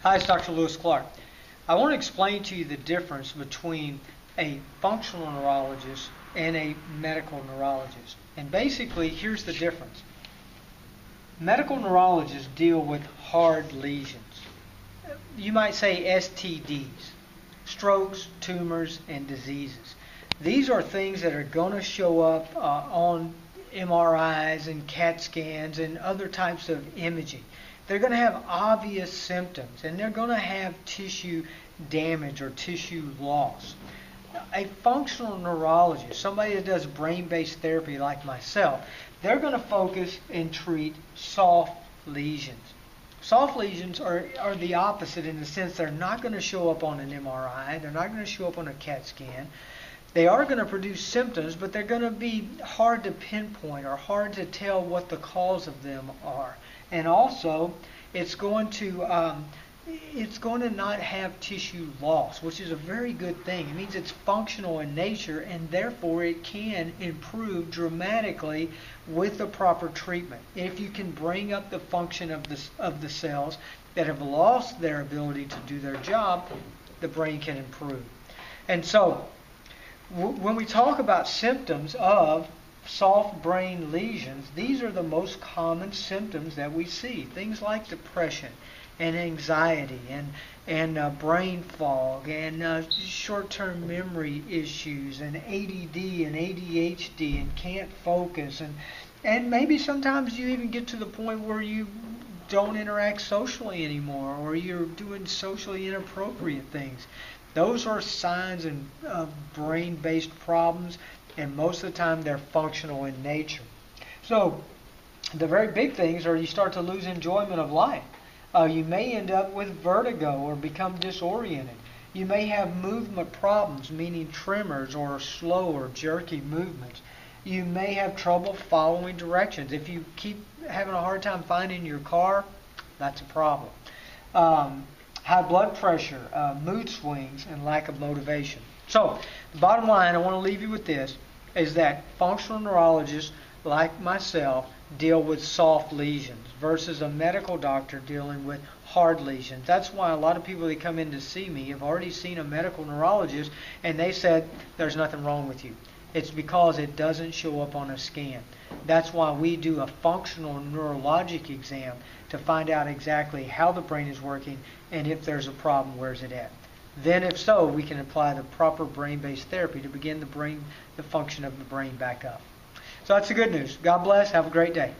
Hi, it's Dr. Lewis Clark. I want to explain to you the difference between a functional neurologist and a medical neurologist. And basically, here's the difference. Medical neurologists deal with hard lesions. You might say STDs, strokes, tumors, and diseases. These are things that are going to show up on MRIs and CAT scans and other types of imaging. They're going to have obvious symptoms, and they're going to have tissue damage or tissue loss. A functional neurologist, somebody that does brain-based therapy like myself, they're going to focus and treat soft lesions. Soft lesions are the opposite in the sense they're not going to show up on an MRI, they're not going to show up on a CAT scan. They are going to produce symptoms, but they're going to be hard to pinpoint or hard to tell what the cause of them are. And also, it's going to not have tissue loss, which is a very good thing. It means it's functional in nature, and therefore it can improve dramatically with the proper treatment. If you can bring up the function of the cells that have lost their ability to do their job, the brain can improve. And so, when we talk about symptoms of soft brain lesions, these are the most common symptoms that we see. Things like depression and anxiety and brain fog and short-term memory issues and ADD and ADHD and can't focus and maybe sometimes you even get to the point where you don't interact socially anymore or you're doing socially inappropriate things. Those are signs of brain-based problems, and most of the time they're functional in nature. So the very big things are you start to lose enjoyment of life. You may end up with vertigo or become disoriented. You may have movement problems, meaning tremors or slow or jerky movements. You may have trouble following directions. If you keep having a hard time finding your car, that's a problem. High blood pressure, mood swings, and lack of motivation. So, the bottom line, I want to leave you with this, is that functional neurologists, like myself, deal with soft lesions versus a medical doctor dealing with hard lesions. That's why a lot of people that come in to see me have already seen a medical neurologist, and they said, there's nothing wrong with you. It's because it doesn't show up on a scan. That's why we do a functional neurologic exam to find out exactly how the brain is working and if there's a problem, where's it at. Then if so, we can apply the proper brain-based therapy to begin the function of the brain back up. So that's the good news. God bless. Have a great day.